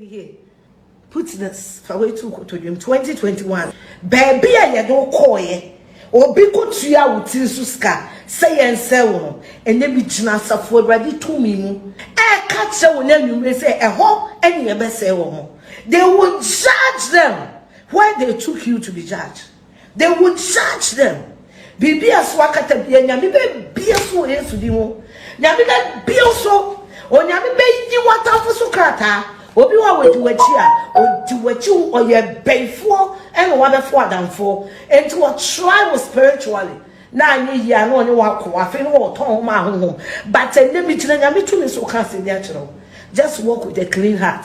Here, put this for way to 2021. Baby, I don't call ye. Or be good to ya with Suska, say and sell, and then be Janasa for ready to me. I catch you when you may say a home and you may say woman. They would judge them why they took you to be judged. They would judge them. Bibi aswakata bi nyame be so yesu di mo. Nyame da bi so o nyame be yi watafo so krata. Obi wa wedi wachi a odi wachi o ye benfo e no wa befo adamfo. Enti wo try wo spiritually. Na anyi ya na onye wa ko afi no wo ton ma honhom. But ene bi tire nyame tumi so ka se dia kire. Just walk with a clean heart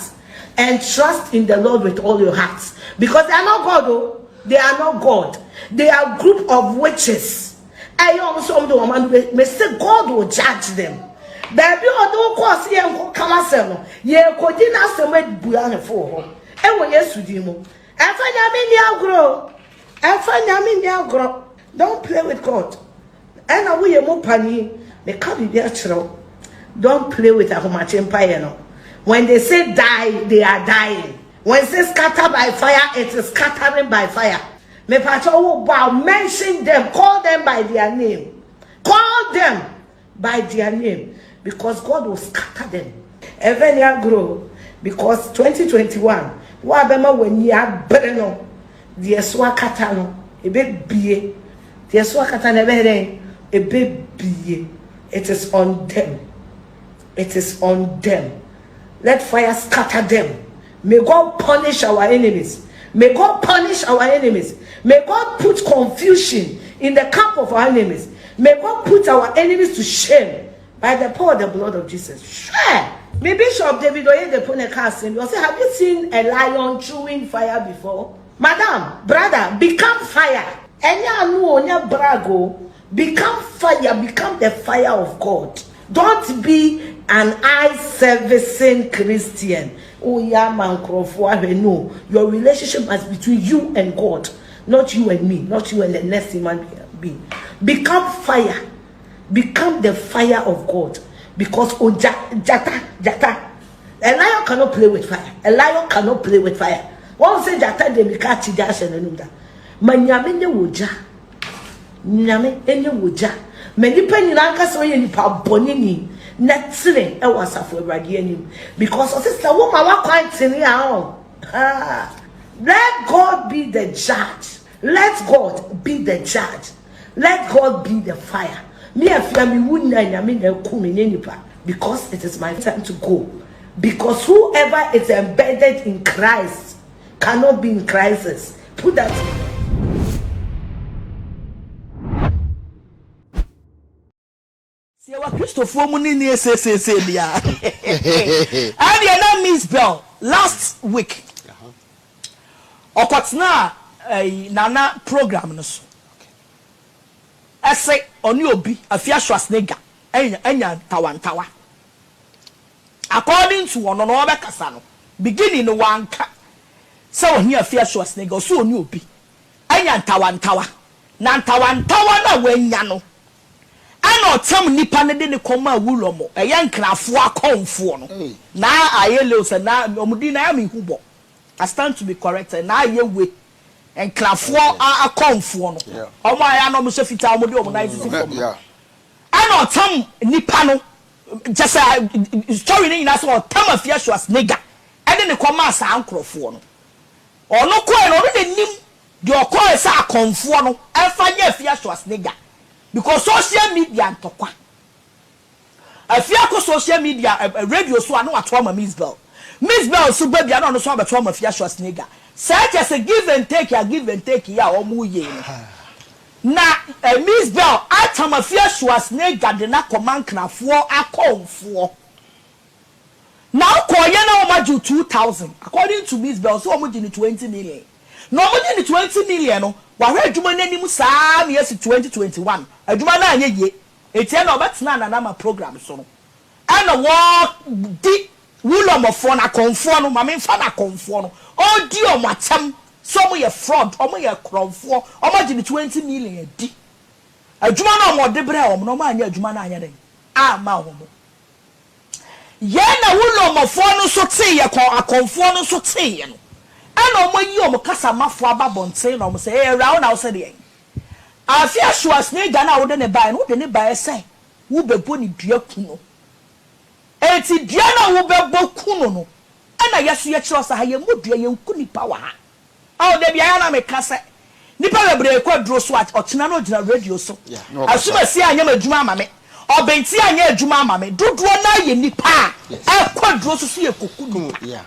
and trust in the Lord with all your heart, because they are not God though. They are not God. They are a group of witches. I also the woman may say God will judge them. Baby, or don't cause ye come asem. Ye kodina asem buane for her. And when yes with him. Don't play with God. And I will more pani. They can't be natural. Don't play with a much empire. No. When they say die, they are dying. When it says scatter by fire, it is scattering by fire. Me patrol bow, mention them, call them by their name. Call them by their name. Because God will scatter them. Even you grow. Because 2021, wabema when you are breno, the swakata no, a bit be, the swakata never a bit be. It is on them. It is on them. Let fire scatter them. May God punish our enemies. May God punish our enemies. May God put confusion in the camp of our enemies. May God put our enemies to shame by the power of the blood of Jesus. Sure. My Bishop David Oyedepo casting. You say, have you seen a lion chewing fire before? Madam, brother, become fire. Become fire. Become the fire of God. Don't be an eye-servicing Christian. Oh yeah, man, no. Your relationship must be between you and God, not you and me, not you and the next human being. Become fire. Become the fire of God. Because jata. A lion cannot play with fire. A lion cannot play with fire. One say jata de mikati dash and another. Manyame ne woja. Nyame enye woja. Many penny lanka so ye nipa bonini. Netzine e wasafo awrade anim, because of sister woman wa kwantene a let God be the judge. Let God be the judge. Let God be the fire. Me afia me wunna nyame na ku me nipa, because it is my time to go. Because whoever is embedded in Christ cannot be in crisis. Put that. Christopher Munini say bia. And you know Miss Bell last week. Okotna nana program no so. Ese oni obi afia Schwarzenegger enya tawantawa. According to one no obekasa no, beginning no wanka. So oni afia Schwarzenegger so oni obi enya tawantawa. Na tawantawa na wenya no. Ano tam nipa ne de ne koma wulomo eye nkrafo akonfo no na ayele se na omudi na am hubo. I stand to be corrected na ayewe nkrafo akonfo no omo aya no mo se fita omudi omo na isisi fo ano tam nipa no just story ni na so tam afia Schwarzenegger e de ne koma asa ankrofo no ono ko e no de nim de okọ esa akonfo no efa nya afia Schwarzenegger. Because social media ntokwa afia ko social media radio so anu atoma Miss Bell so baby anu no so abatoma afia Schwarzenegger such as a give and take ya omu ye na Miss Bell atoma afia Schwarzenegger de na command knafo akonfo na ukoye na omaju 2000 according to Miss Bell so omu di 20 million no omu di 20 million no wahwe adwuma nanim saa me yes 2021 adwuma na anye ye etie na obetena na na ma program so no ana wo di wulomofo na konfo no ma me fa na konfo no o di o matam so mo ye fraud o mo ye kronfo o ma di 20 million di adwuma na o mo de bre o mo no ma anye adwuma na anye den a ma ho mo ye na wulo mofo no so te ye akonfo no so te ye no ana omo yi omo kasa mafo ababonten na omo say eh rawo na wo se de afia Schwarzenegger na wo de ne bae no de ne bae say wo bebo ni dua kuno enti dua na wo bebo kuno no ana yeso ye kire osa ha ye modua ye nku nipa wa ha aw de bia ya na me kasa nipa bebre kwa dro so at otena no gina radio so asuma si anya madwuma ama me obenti anya adwuma ama me dodo na ye nipa kwa dro so ye koku nipa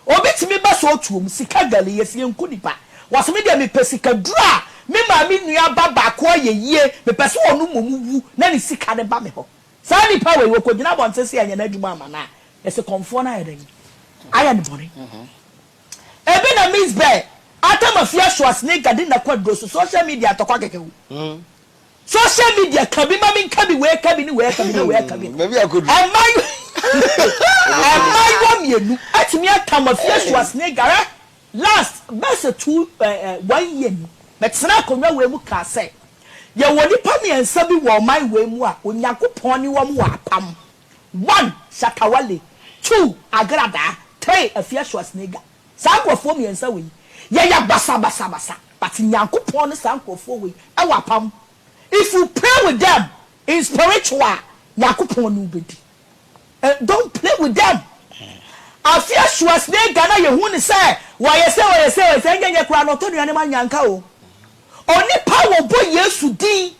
obetimi ba so otuom sika gale ye sie nku nipa wasome de me pesika dura me ma mi nua baba ko ye yie me pese onu momuwu na ni sika de ba me ho sa nipa we wo kogina bonte si anya na adwuma ama na ese konfo na ye den aya ni bone ebe na Miss Bear atama fia Schwarzenegger din na kwadro so social media atokwa kekewu social media kabi ma min kabi we kabi ni we kabi na we kabi maybe akodu amayu wa mienu atimi atama fia Schwarzenegger last best 1 year metena konwa we mu ka say ye woni pamiensa bi wo mai we mu a Onyankopon ni wo mu apam 1 Shatawale 2 Agrada 3 afia Schwarzenegger sankofo miensa we ye ya basa but Nyankopon ni sankofo we e wapam if you pray with them in spiritual Nyankopon no bedi don't play with them afia Schwarzenegger na ye hu ni say why say ngenye kura no to nuane ma nyanka o oni pa wo bo Yesu din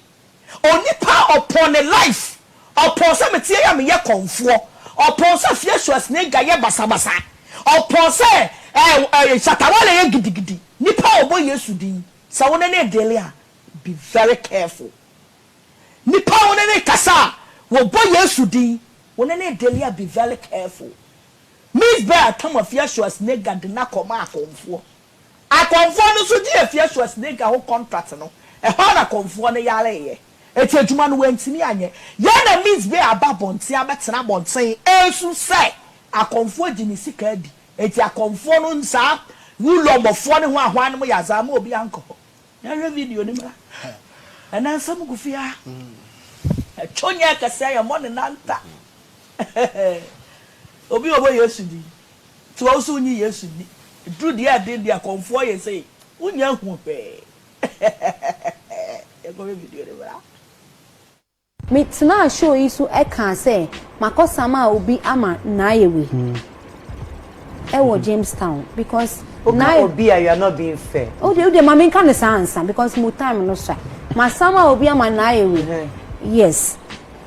oni pa upon the life upon say metie ya me ye konfo upon say afia Schwarzenegger ye basa upon say Shatawale ye gidigidi ni pa wo bo Yesu din sa wona na dele a be very careful ni pa wona na kasa wo bo Yesu din wona na dele a be very careful Miss Bear atama afia Schwarzenegger de na koma akonfo no so di afia Schwarzenegger ho contract no e ho na akonfo no yare ye eti adwuma no wantini anye ye na Miss Bear ababonte abetena bonten ensu say akonfo gini sika adi eti akonfo no nsa wulo mofo ne ho ahwan no ya za ma obi anko ya re video ni mara ana nsam gufia chonya kasa ya mo ne nanta obi obo Yesu di to also nyi Yesu di do dia dia konfo ye say unya hu pe e go video de bra me tena show isu e kan say makosama obi ama na yewe e wo Jamestown because now obi you are not being fair oh de mama kan say answer because mo time no sha masama obi ama na yewe yes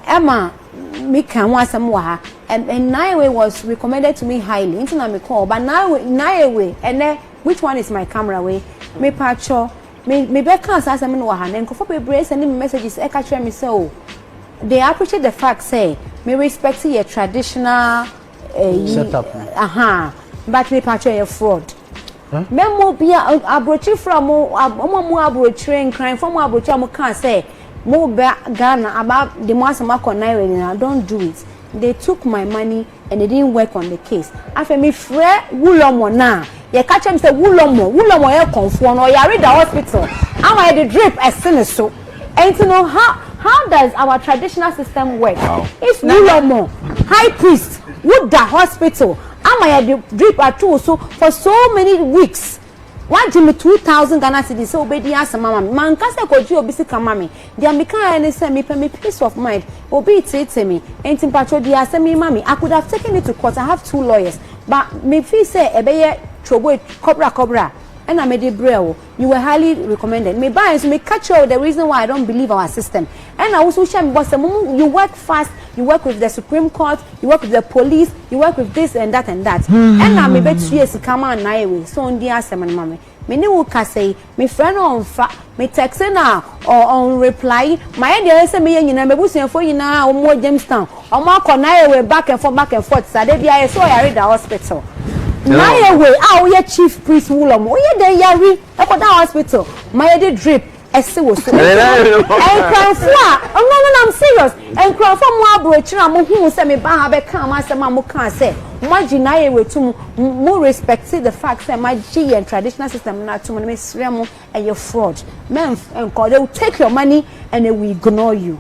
Emma me can want some wa and Naiwe was recommended to me highly into na me call but Naiwe and then which one is my camera way me patcho me be can say some no wa and ko for be sending messages e ka tell me so they appreciate the fact say me respect your traditional setup but me patcho your fraud memo bia abrochi from mo abrochi crime from abrochi mo can say mo Ghana about the Masama Konai, don't do it. They took my money and they didn't work on the case. After me frere Wulomo na, you catch him say Wulomo you conform or you read the hospital. Am I the drip as soon as so? And to know how does our traditional system work? Wow. If Wulomo, high priest, would the hospital, am I the drip at all so for so many weeks? What Jimmy 2,000 Ghana cedis so obedi asa mama man kase koji obi sika mama dia me kan any say me peace of mind obi tete me enti patro dia say me mama I could have taken it to court. I have 2 lawyers but me feel say ebeye trobo cobra and I made it braille you were highly recommended me buy so me catch you the reason why I don't believe our system and I also share boss you work fast you work with the Supreme Court you work with the police you work with this and that and I me bet years come on na way so on dia semen mama me ne wo ka say me friend on fa me text na or on reply my dey say me nyina me busuafo nyina o mo Jamestown o mo akọ way back and forth sade bia so I read the hospital my way your chief priest Wulomo ye dey yari e ko that hospital my dey drip ese wo so and no I'm serious and crowd for mo abrochira mo hu say me ba ha be kan ma say ma mo kan say imagine na we to mo respect the fact say my G and traditional system na to me sremo and your fraud men and God they will take your money and they will ignore you.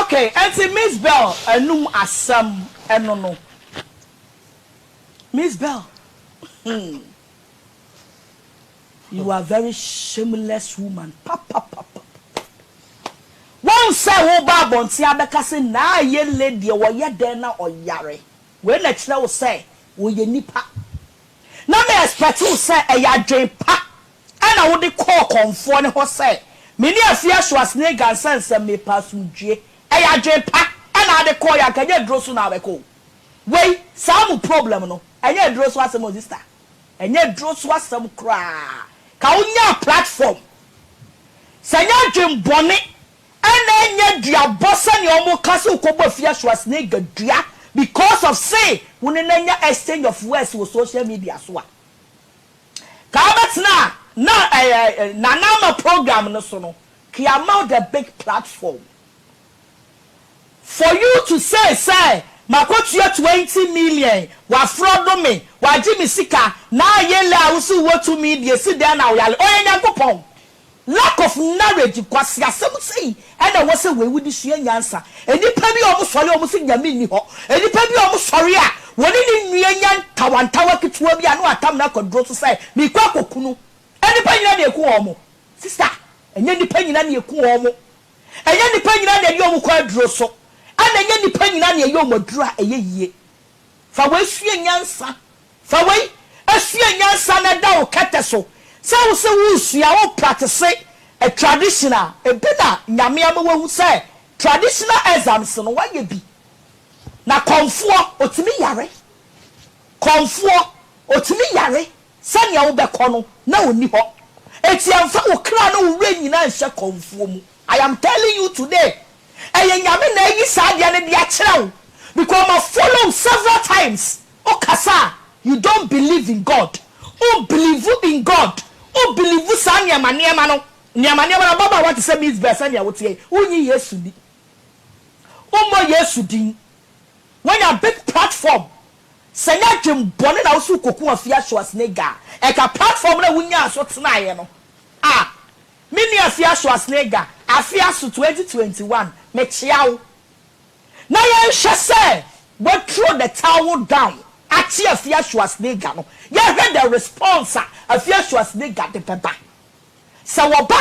Okay, and Miss Bell enum asam eno no Miss Bell. You are very shameless woman. Papa. One say wo ba bonti abeka say na ye lady wo ye den na oyare. We na kire wo say wo ye nipa. Na me expect wo say e ya dwen pa. Ana wo de call konfo ne ho say me ni afia Schwarzenegger gansan me pasudwe. E ya dwen pa. Ana de call ya kanye drosu na abeko. Wei some problem no. Enye drosu asem sister. Enye drosu asem kra. Ka unya platform. Sanya dwen bone enye dia bossa ne omo kase ukobo afia Schwarzenegger dia because of say wonenya exchange of words with social media so a. Ka betna na nama program no so no kiamount the big platform for you to say makotua 20 million wa fraud me wa jimi sika na yele awusu wo 2 million si there na oyale oyenya nkopon lack of knowledge kwasi asem sei and wo se we wudi sua nyansa enipa bi omo sori omo se nyame ni ho enipa bi omo sori a woni ni nuanya tawantawa ketuwa bi anu atam na kodro so say mi kwa kokunu enipa nyina na eku omo sister enye nipa nyina na eku omo enye nipa nyina na edi omo kwa dro so ana enye nipa nyina na eyo modura eye yie fa we sua nyansa fa we asua nyansa na da o kete so say we sua wo practice a traditional e bina nyame amawu say traditional exams no waye bi na konfuo otimi yare konfuo otimi yare sanya wo beko no na oni ho etiamfa wo kra no wo nyina nhye konfuo mu. I am telling you today eye nyame na yi sadia ne dia kire because I follow several times okasa you don't believe in God. Oh believe in God. Oh believe sanya maniema no niamania na baba want to say Miss Besania wote unyi Yesu di umo Yesu din when a big platform senya dwem bone na wosu koku afia Schwarzenegger e ka platform na wunya aso tena ye no mini afia Schwarzenegger afia so 2021 me chiawo na ye hwe say we throw the towel down ati afia Schwarzenegger no ye heard the response afia Schwarzenegger de peba sa woba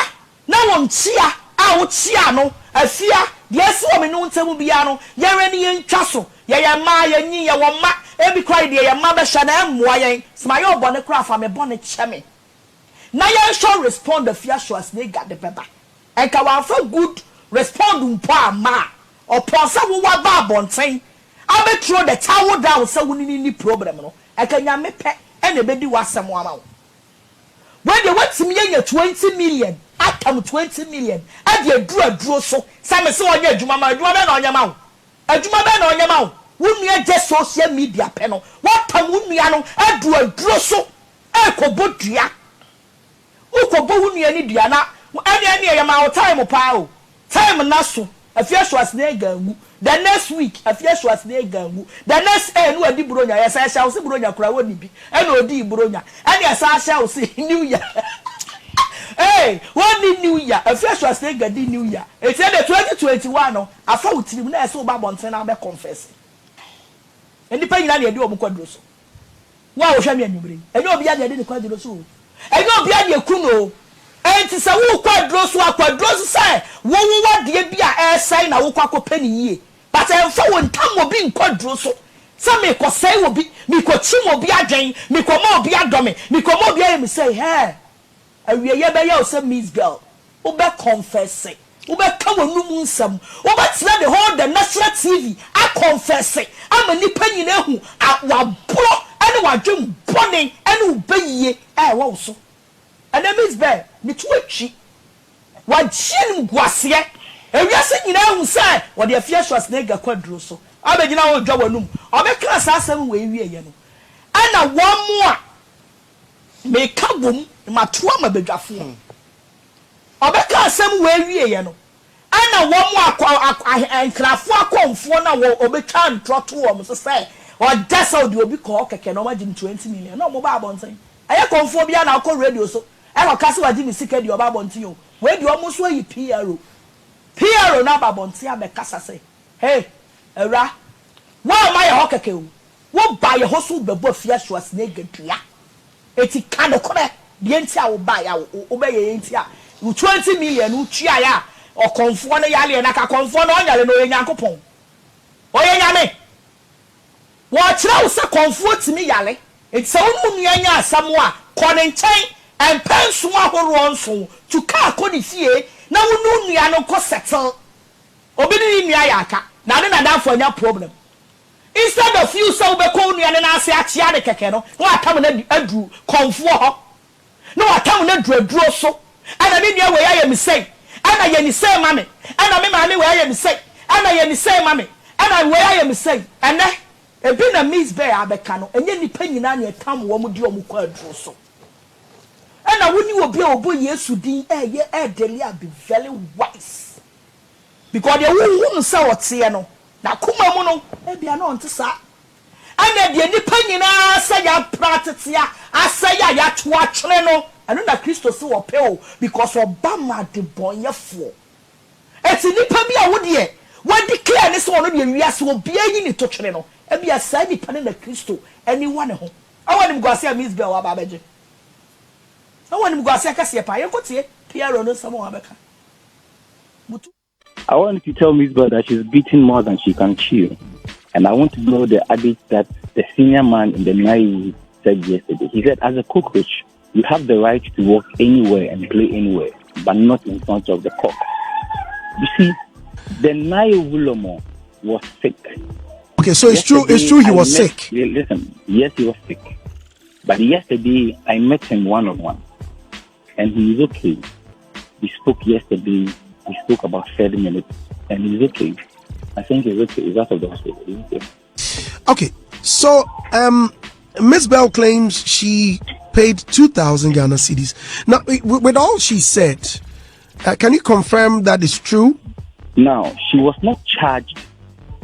na won chia a wo chia no afia de esi wo me no ntemu bia no ye reni ye ntwa so ye ma ye nyi ye wo ma ebi kwai de ye ma be hwa na emmoa ye sma ye obone kra fa me bone cheme na ye show respond afia Schwarzenegger de peba enka wa fa good respond mpo ama oponsa wo wa ba bonten abetro the towel down say woni ni problem no enka nyame pe ene bedi wasem ama wo when they want to me 20 million atam 20 million ade aduro so say me se onye adwuma ma adwuma be na onye ma wo adwuma be na onye ma wo wunua je social media pe no watam wunua no aduro so ekobodua ukobo wunua ni dua na ane ye ma wo time pa o time na so afia Schwarzenegger ngu the next week afia Schwarzenegger ngu the next no adi bronya ya sa sha wo se bronya kura woni bi ene odi bronya ane sa sha wo se new year hey what the new year afia Schwarzenegger di new year it's the 2021 no afa utirim na ese oba bonten na be confess eni pa nyina na edi omo kwadro so wa wo hwa me anwumre enye obi ade edi ne kwadro so enye obi ade akuno enti se wo kwadro so say wo wade bia say na wo kwakọ ni yie but emfa wo ntam obi nkwadro so se me ko say obi me ko chim obi adwen me ko ma obi adome me ko ma obi ayem say hey awie ye be ye o say Miss Girl wo be confess wo be ka wonum nsam wo be tena the whole the national TV a confess ama nipa nyina hu wa bro ene wa dwem bone ene wo be yie wo so ene Miss Bell ni tuachi wa jin gwase ewiase nyina hu sai wo de afia Schwarzenegger kwadro so abegina wo dwa wanum obekra sa asem we wie ye no ana wo mo a me ka bom matoa mabedwafo obekra asem we wie ye no ana wo mo ankrafo akonfo na wo obetwa ntroto wo so sai o desa odi obi ko keke no magin 20 million no mo ba abonten aye konfo bia na akọ radio so e kase wa jimi sika di oba bonten o we di omo so yi PRO na ba bonten abekasa say hey era wa ma ye hokeke o What buy a hustle bebo fias was negatia. Eti kano kore, the entia will buy obey entia. 20 million, uchia or conform yali and aka conform on yali no yankopon. Oye yame. Watch now, sir, comfort me yale. It's only yanya somewhere, corning chain and pens one so to car cody see. Now no niano co settle. Obini yaka. Now then I for your problem. Instead of you so be call and I say achiane kekeno, no I come and do comfort. No I come and draw so. And I didn't know where I am say. And I am say mammy. And I mean where I am say. And I am say mammy. And I where I am say. And then a been a miss bear abekano. And then the penny on your time woman do draw so. And I wouldn't be a boy yes to be daily be very wise. Because they won't say what's here no. Now kuma mono maybe I know to say. And then the penny na say ya practice ya. I say ya to watch no. I know that Christo so appeal because Obama the boy for. It's in the Pabia wood ye. What declare this one of the years will be in it to channel. And be a side dependent of Christo. Anyone home. I want him to go see a Miss Bell Ababaji. I want him to go see a Cassia Pie. I could see Pierre on some more. I want to tell Miss Bell that she's beating more than she can chew. And I want to know the adage that the senior man in the night said yesterday. He said, as a cockroach, you have the right to walk anywhere and play anywhere, but not in front of the cock. You see, the Nile Wulomo was sick. Okay, so it's true he was sick. Listen, yes, he was sick. But yesterday, I met him one-on-one. And he's okay. We spoke yesterday. We spoke about 30 minutes. And he's okay. I think he's okay. He's out of the hospital. He's okay. Okay, so Miss Bell claims she paid 2,000 Ghana cedis. Now, with all she said, can you confirm that is true? Now, she was not charged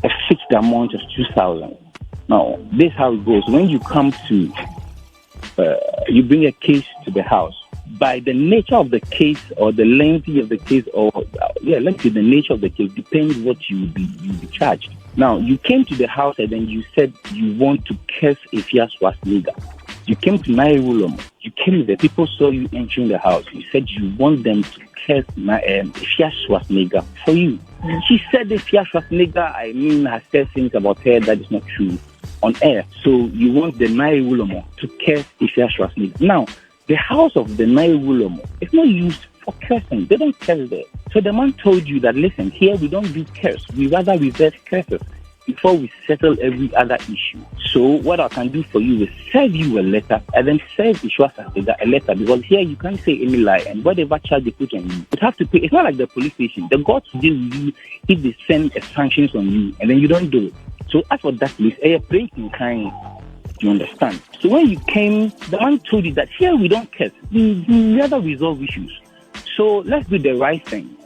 a fixed amount of 2,000. Now, this is how it goes. When you come to, you bring a case to the house. By the nature of the case or the length of the case, or let's say the nature of the case depends what you'll be charged. Now, you came to the house and then you said you want to curse Efia Schwarzenegger. You came to Nairobi. You came there. People saw you entering the house. You said you want them to curse Efia Schwarzenegger for you. She said Efia Schwarzenegger, has said things about her that is not true on air. So you want the Nairobi to curse Efia Schwarzenegger. Now, the house of the Nairobi is not used for cursing. They don't curse there. So the man told you that, listen, here we don't do curse. We rather reverse curses before we settle every other issue. So what I can do for you is serve you a letter and then serve Ishwa Sasega a letter, because here you can't say any lie, and whatever charge they put on you, you have to pay. It's not like the police station. The gods deal with you if they send sanctions on you and then you don't do it. So as for that, please, praying in kind. You understand? So when you came, the man told you that here we don't curse. We rather resolve issues. So let's do the right thing.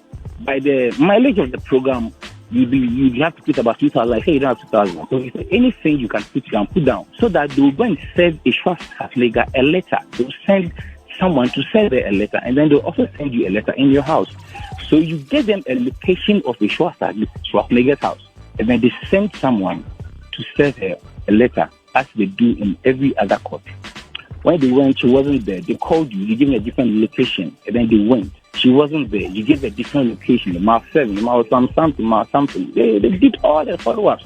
By the mileage of the program, you have to put about 2,000. I say you don't have 2,000. So if anything you can put down, so that they will go and send Ishwa Schwarzenegger a letter. They'll send someone to send her a letter, and then they'll also send you a letter in your house. So you get them a location of Ishwa Schwarzenegger's house, and then they send someone to send her a letter, as they do in every other court. When they went, she wasn't there. They called you, you gave them a different location, and then they went. She wasn't there. You gave a different location, the mile 7, the mile something. They did all the follow-ups.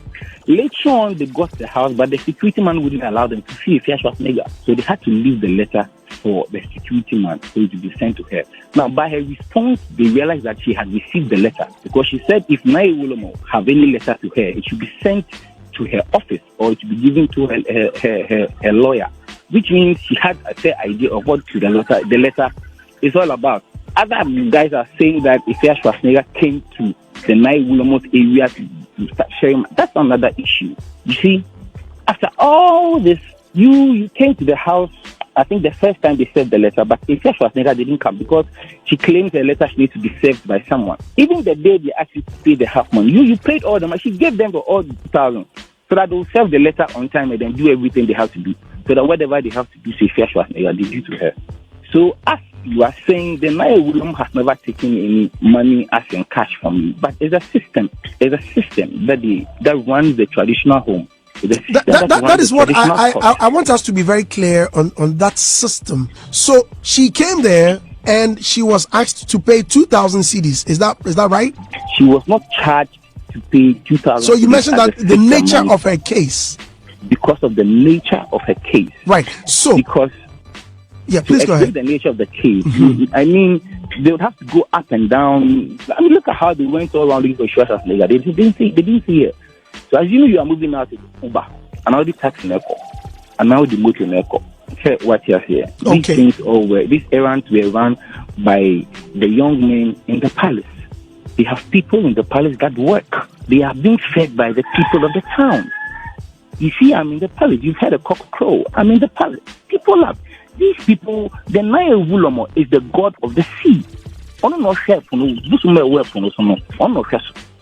Later on, they got the house, but the security man wouldn't allow them to see Efia Schwarzenegger. So they had to leave the letter for the security man so it to be sent to her. Now, by her response, they realized that she had received the letter, because she said if Nai Wolomo have any letter to her, it should be sent to her office, or it should be given to her lawyer, which means she had a fair idea of what the letter is all about. Other guys are saying that Efia Schwarzenegger came to the Nai Wulomot area to start sharing. That's another issue. You see, after all this, you came to the house. I think the first time they served the letter, but Efia Schwarzenegger didn't come because she claims the letter needs to be served by someone. Even the day they asked you to pay the half money, you paid all the money. She gave them all the 2,000 so that they'll serve the letter on time and then do everything they have to do. So that whatever they have to do, say Efia Schwarzenegger, they do to her. So as you are saying, the Naya William has never taken any money as in cash from you, but it's a system. It's a system that runs the traditional home. That is what I want us to be very clear on that system. So she came there and she was asked to pay 2,000 cedis. Is that right? She was not charged to pay 2,000. So you mentioned that the nature of her case. Because of the nature of her case. Right. So because please go ahead. The nature of the case. I mean, they would have to go up and down. I mean, look at how they went all around looking for Schwarzenegger. They didn't see it. So as you know, you are moving out to Uber, and now the taxi network, and now the motor network. Check what you are here. These things these errands were run by the young men in the palace. They have people in the palace that work. They are being fed by the people of the town. You see, I'm in the palace. You've heard a cock crow. I'm in the palace. People are these people. The Nile Wulomo is the god of the sea.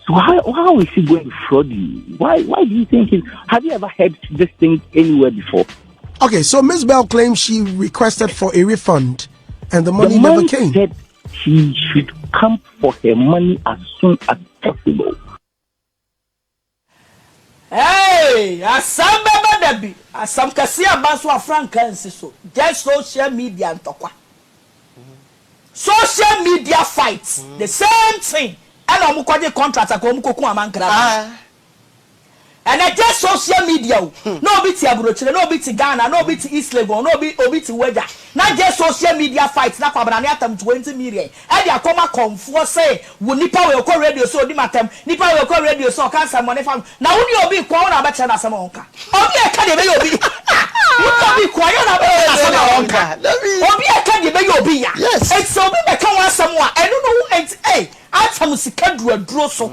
So how is he going to fraud you? Why do you think have you ever heard this thing anywhere before? Okay, so Ms. Bell claims she requested for a refund and the money never came. Said she should come for her money as soon as possible. Hey, asam baba dabi, asam kasi abanso afranka nsiso. Just social media ntokwa. Social media fights, the same thing. And I'm going to contract a and I just social media. No bit Abrochile, no bit Ghana, no bit East Legon, no bit weather. Not just social media fights, not for 20 million. And you come for say, Nipa will call radio so dimatem, Nipa will call radio so cancer money from. Now, when you'll be quiet about China Samonka. Oh, yeah, can you be? You be quiet about Samonka. Oh, yeah, can you be? Yes. It's so big, I can't want someone. I don't know. And hey, I tell you, draw so.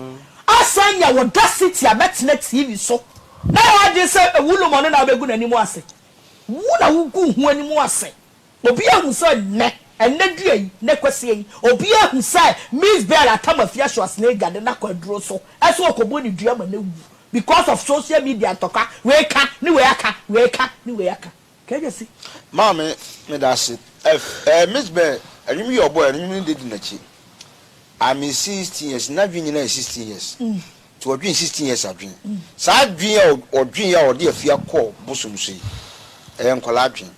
Asan ya audacity abetne TV so na ya je se ewulu mo na abegu nanimu ase wu na wugu hu animu ase obi ahu so ne enadue ne kwese yi obi ahu sai Miss Bell atama fia Schwarzenegger de na kwaduro so eso okobo ni dua ma na wu because of social media toka we ka ni we aka can you see mama me da shit Miss Bell anyim your boy anyim dey di na chi I'm in 16 years, not being in 16 years. To a dream 16 years, I dream. So I dream or dear fear call, Bosom say, I am collapsing.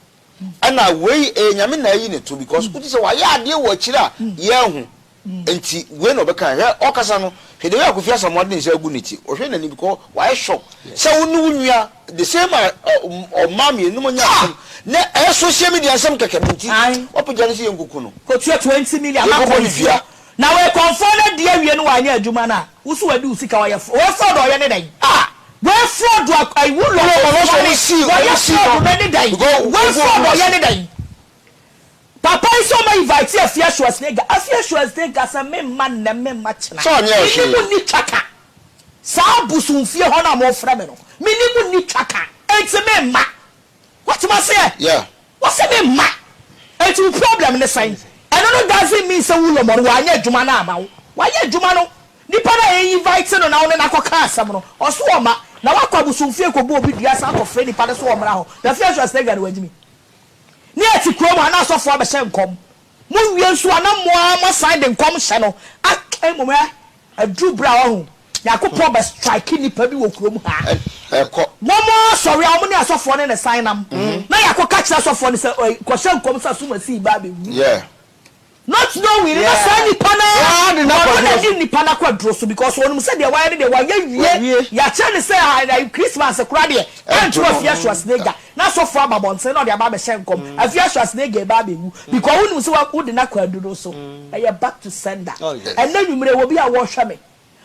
And I weigh a Yamina in it too because what is a why dear watch it up, young. And see, when Obaka, Ocasano, he never could feel someone in Zagunity or any because why shock. So, we are the same or mammy, no one. Social media, some community. What put Janisi and Kukuno? Put your 20 million. Now we confirm dear we no anya adwuma na wo so wadi usika wa yefo we fraud o ye ne dan we fraud I will no see fraud ne dan we fraud o ye ne dan papa iso ma invite Afia Schwarzenegger sa me man na me machina minimu ni chaka sa busunfie ho na mo fra me no minimu ni chaka enti me ma what ma say yeah what say me ma enti problem ne sign. And no doesn't mean so Wulomon, why ya Jumana Mao? Why ya Jumano? Nipana invited on our Nakaka or Swama. Now I come to Sufia Kobo with the Asa of Freddy Padaswama. The first was taken with me. Near to Chroma and also for the same come. Moon Swana more side than come channel. I came where a Drew Brown. Yaku probe striking the Pebu Chrome. No more sorry, how many are for in a sign. Now I could catch us off on the question comes as soon as see Baby. Yeah. Not knowing any pana quadros because when said they were ya chance say Christmas a crowd and to Afia Schwarzenegger. Now so far about say no the Baba Shenkom. Afia Schwarzenegger baby because when say who did not quadro so I back to sender. And then you will be a wash me.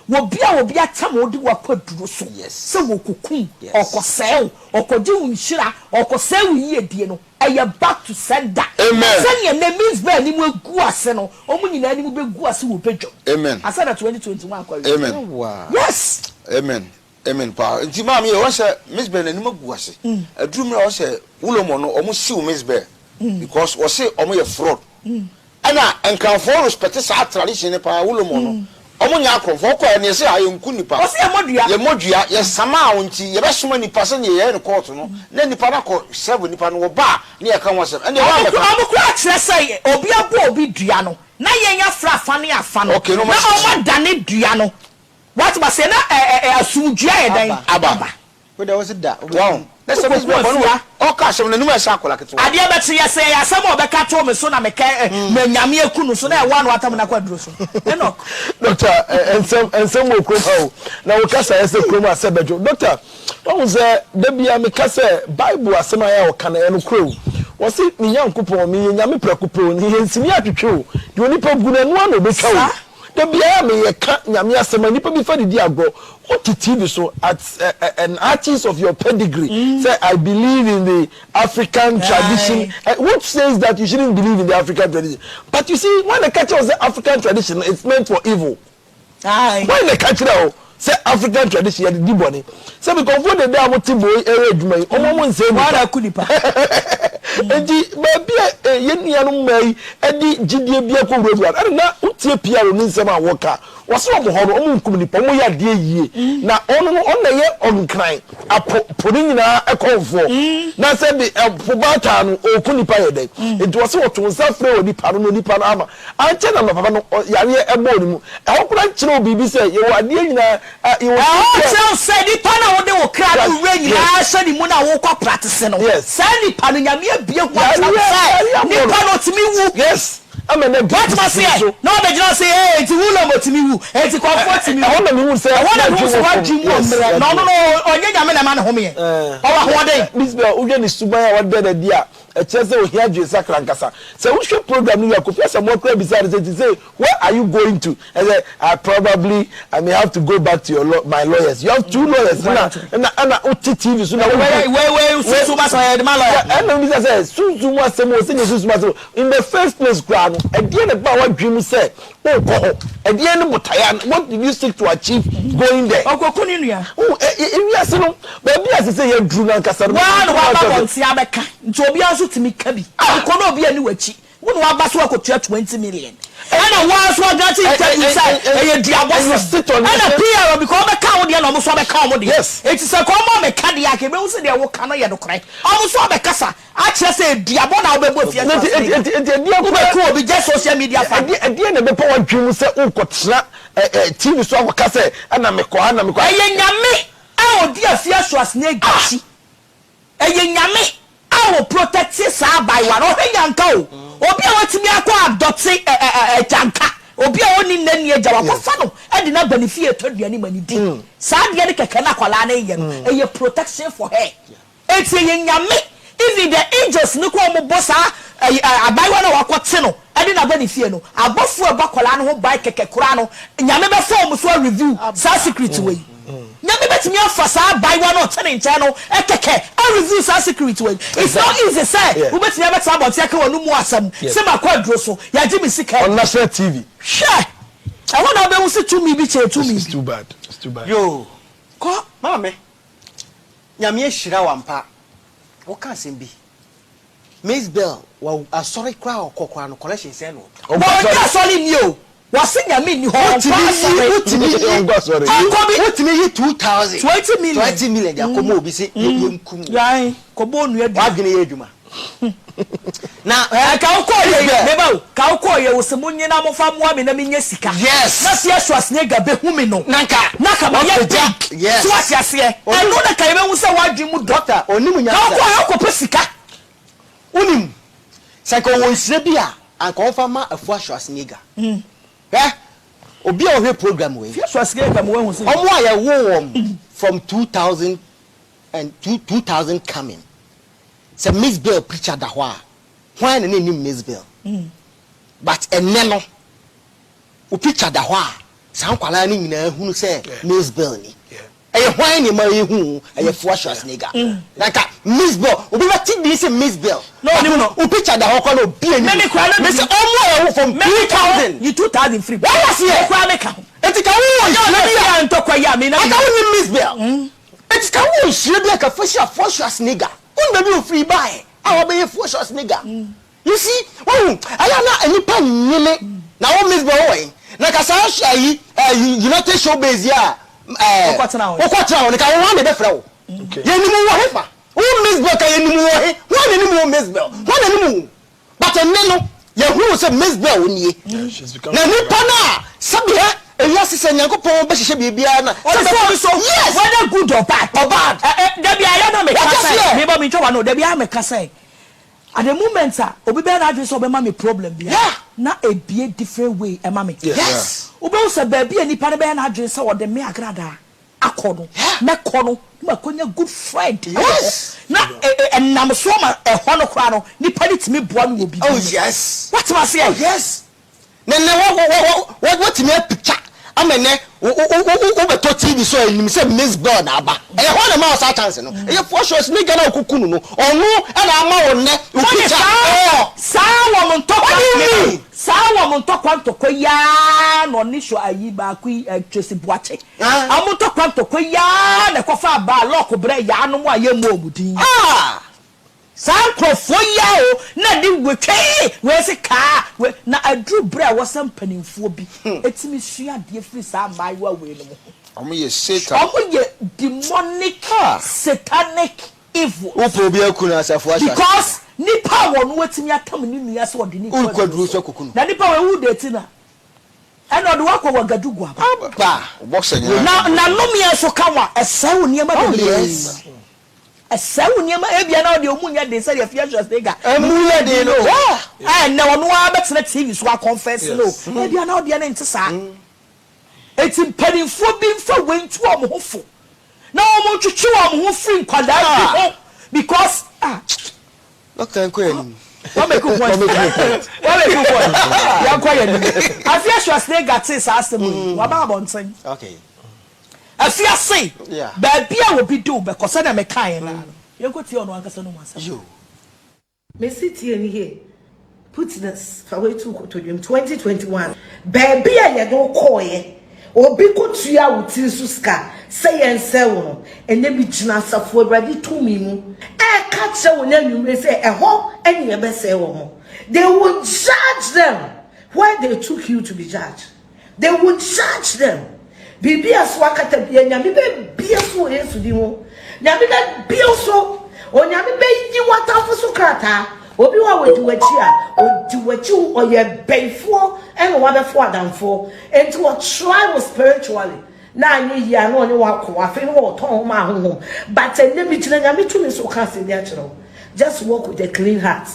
Will be a time will do what quadro so yes. So will cocoon or cosell or codu shira or cosell ye dieno. I back to send that. Amen. Send your name means very well guaseno. Only in any will be guasu pejo. Amen. I said that 2021. Amen. Wow. Yes. Amen. Amen. Pa. Nti mama ye won say Miss Ben ani maguase. A dream na say Wulomo no omo siw Miss Ben because we say omo ye fraud. Ana enkan for respect sa tradition pa Wulomo no. Omo nya akrofo ko ene say ayenku nipa. O say ye modua ye sama awonti ye be soma nipa se ne ye ne court no. Na nipa na ko serve nipa no wo ba ne ye kan wasem. Ene wa be. Omo kura kire say obi abo obi dua no. Na ye nya fra fa ne afa no. Okay, no na omo dane dua no. What was say na asumdua ye dan aba. we there was that wow that's a Miss Bell o ka sham na numa sha akola keto ade beti ya say asem obeka to me so na meka nyame akunu so na e wa no atam na kwaduro so enoch doctor ensem okrom na wo kasa ese krom asebejo doctor don't say da bia me kasa bible asema ya o kana eno kro wo se ni yankopon mi nyame prakupo ni ensimi atwetwe de onipa guna no na obeka wo da bia me ye ka nyame asema nipa bi fa di agro what TV so at an artist of your pedigree say I believe in the African tradition which says that you shouldn't believe in the African tradition, but you see when the culture was the African tradition it's meant for evil. When the culture say African tradition you dey boni say because for the day amoti boy ere adwuma yi omo nse ni wala kunipa enti ba ye nuanu mai edi gidie bia ko wura na utie pia ro ni nsem a woka wose omo horo omo nkum nipa omo ya de yie na ono no on na ye onkran aponi nyina ekonfo na say the pobata no okunipa ye den enti wose woto nsa frɛ onipa no nipa no ama anche na papa no yare ebo ni mu ehokura nkyere obibi say ye wo ade nyina tell say the pana wo de wo kra no we nyina so ni mu na wo kwa practice no say ni pana nyame abie ho say ni pana timi wu yes amene what must say no be just say hey ti wu lo mo timi wu hey ti comfort timi wu na mi wu say wona mi wu say wa ji mu omre no onye nyame na ma na ho me o wa ho dey this be o je ni suban ya wa de dia echese o hia dwe sakra nkasa say we should program you akofia some more crab beside say where are you going to and say I may have to go back to my lawyers. You have two lawyers na TV so na we so much the my lawyer and no be say suzu mu asem o say suzu mu in the first place ground e dey na ba wa dwim say o ko e dey na mutaya what did you seek to achieve going there okoko ni nua e wi no ba bi asese ye dru na nkasa no wa ba bon ti abeka nti obi aso timi kabi ko no obi ani wachi wonu aba so akotua 20 million and wa so agati inside e diabo and PR because be ka wo de na mo so be ka wo de it is a come me ka de ake be wo se de wo ka no ye do krai o so be kasa a kire se diabo na wo be bo fie diabo ko obi just social media fan e na be pa wa dwim se unkotena TV so akoka se na me ko e nyame a odi afia so asne gachi e nyame awo protect sa by one o yanka o obi a watimi akwa adote janka obi a oni nani eja wakofa no e de na benefit to duani mani din sa de ne keke na kwala na ye no e protection for her eti ye nyame even the angels no ko mo bossa abai na wakote no e de na benefit no abofu e bakwala no ho bai keke kura no nyame be form so review sa secret way nyame betimi afa sa bai wa no tene nche no ekeke a review sa secret way it's not easy say we betimi abeta about ya ka wonu mu asam se makwadro so ya gi me sika on national TV sure I want to be use to me bi che to me it's too bad yo ko mama me nyame ehira wampa wo ka sem bi Miss Bell wa asori kra okokwa no collection say no o bo ya asori ni o wase nyame ni ho utimi yi 20 million ya komo obi se yenkum yan ko bo nu adu wagene ye adwuma na ka uko ye meba ka uko ye wosemunye na mofa moa me na menye sika yes na sia swasne ga be humi no naka ma ye big yes so asiase e no na ka ye be hu se wadwi mu doctor onimu nya ka uko ye ko pesika unim sai ko wonsire bia an ko fa ma afu aswasne ga obi a we program we aswasne ga mo hu se omo aye wo from 2000 and 2000 coming. So Miss Bell preacher da hwa. Why na name Miss Bell? But eneno. O preacher da hwa. San kwala ni nyina hunu say Miss Bell ni. Why ni ma hu fo Schwarzenegger. Like Miss Bell, obi ba ti bi say Miss Bell. No. O preacher da hwa kwa no bi ani. Me kwala me say omo from 2000. You 2003. Why was here? Kwa me ka. Enti ka wo ya ntokwa ya me na. Aka wo Miss Bell. Enti ka wo shire bi ka fo Schwarzenegger. Maybe free buy. I will be a force nigga. You see, oh, I am not any pan. Now, Miss Boy, like I say, United Showbiz, yeah. What's now? Like I want to be flow. You Miss Boy, you Miss Bell. One anymore. But a nano, you who said Miss Bell, she's become. Now, Nipana, Sabia. yes say Nyankopon be hye bibia na. So yes, whether good or bad. There be I no make say. Me ba me twa no, there be I make say. At the moment obi be na adwe so be ma me problem bia. Na e be different way e ma me. Yes. Obi wo say ba bia nipa na be na adwe so wo de me agrada. Akono. Me kono. Ma konya good friend. Yes. Na enam so ma e ho no kra no nipa ni timi boa no obi. Oh yes. What ma say? Oh yes. Na what me picture. Amene wo beto TV so enim say Miss Bell na aba. E ho na ma o chance no. E for sure me gana okukunu no. Onu e na ama wo ne. Sa wo mo ntokwa. Sa wo mo ntokwa ntokwa ya no ni sho ayi ba ku Tracy Boache. Am ntokwa ntokwa ya na kofa ba lock bre ya no mo ayemu omudin. Sankrofo ya o na di wetwe we se ka na adru bra wo sam panimfo bi etimi sua de free sa mai wa we no mo omo ye Satan omo ye demonic satanic evil opo bi akunu asafo asha because nipa wo no wetimi atam ni nua se odi ni kwadru so kokunu na nipa we wu de ti na eno de wakọ wagadugu aba ba boxe na no me so ka wa esa wo niema de Esawu niema ebia na de omunya de say afia Schwarzenegger emunya de no na wono abetena TV so confess no ebia na de na ntisa eti padinfo bi mfa wentu omhofo na omotwetwe omhofo nkwada because okay ko ani what make you point ya kwa ya ni afia Schwarzenegger tins asem wa ba bonten okay afia say ba bia wo bi do be kosa na me kan na yenko tie ono ankasa no masa yo me city any here put this for way to 2021 ba bia ye do koye obi ko tua wuti su ska say ense wo ene bi gina safo awrade tumi mu e ka che wo na nwumre say e ho ene be say wo mo they would judge them why they took you to be judged. They would judge them. Bibi aswakata bia nyame be bia so Yesu di mo nyame da bia so o nyame be yi watafo so krata obi wa wodi wachi a odi wachi o ye benfo en wa be fo adamfo enti wo try spiritually na anyi ya na oni wa ko afi no wo ton ma ho but ene bi tira nyame tumi so ka se dia chiro just walk with a clean heart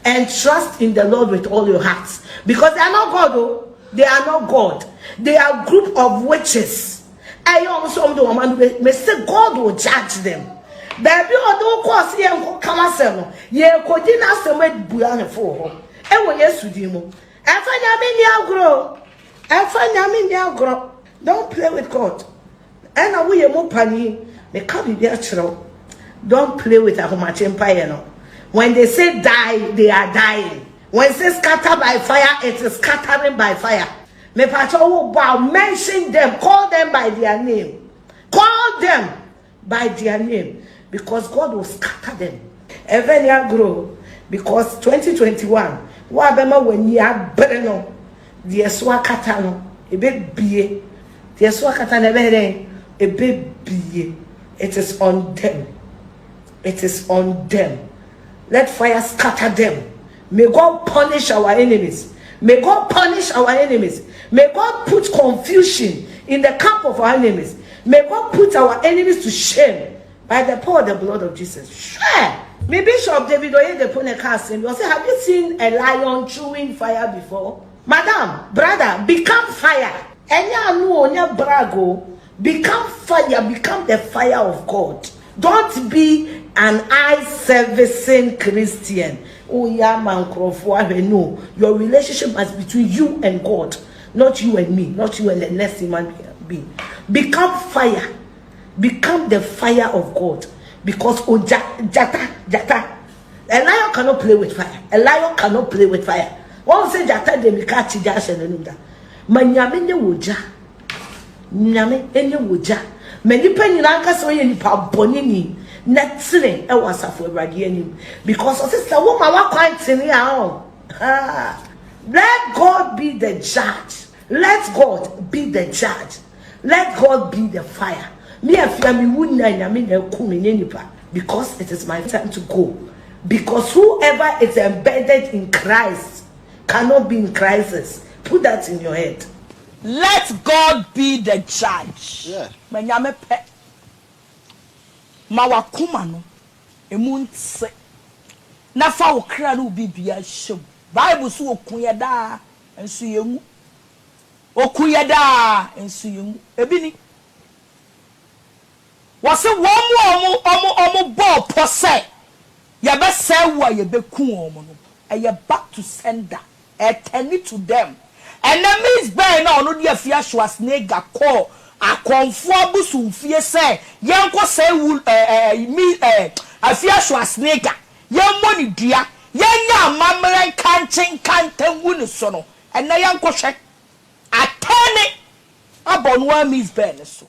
and trust in the Lord with all your heart because they are not God oh. They are not God. They are a group of witches. I also do may say God will judge them. Baby, or don't cause ye and come asem. Ye codina some buana for her. And when yes with him. Grow. Don't play with God. And I will more penny. They can't be there. Don't play with a much empire. No. When they say die, they are dying. When it says scatter by fire, it is scattering by fire. Me patrol bow, mention them, call them by their name. Call them by their name. Because God will scatter them. Even you grow. Because 2021, wabema when you are breno, the swakatano, a bit be, the swakatan a bit be. It is on them. It is on them. Let fire scatter them. May God punish our enemies. May God punish our enemies. May God put confusion in the camp of our enemies. May God put our enemies to shame by the power of the blood of Jesus. Sure. Me Bishop David Oyedepo will say, have you seen a lion chewing fire before? Madam, brother, become fire. Become fire. Become the fire of God. Don't be an eye-servicing Christian. Oh yeah, man, no. Your relationship must be between you and God, not you and me, not you and the next human being. Become fire. Become the fire of God. Because jata. A lion cannot play with fire. A lion cannot play with fire. One say jata de mi catch dash and another. Manyame ne woja. Nyame enye woja. Many penny lanka so ye nipa bonini. Netzle e wasafo awrade anim because sister woman wa kwantene a let God be the judge. Let God be the judge. Let God be the fire. Me afia me wunna nyame na ku me nipa because it is my time to go. Because whoever is embedded in Christ cannot be in crisis. Put that in your head. let God be the judge. Yeah. Menyame pe. Ma wakoma no emu ntse. Na fa wo kra no bibia hyem. Bible so okuye da enso yemu. Okuye da enso yemu. Ebi ni. Wase omo ball pose. Ya be say wo ye be ku omo no. Eye back to sender. Turn it to them. And then Miss Ben no no dia fia Schwarzenegger call akonfo abusu fie say yenko say afia Schwarzenegger yen money dua yenya amamren kanchen kanten wunu so no and na yenko hwe atene abonwa Miss Ben so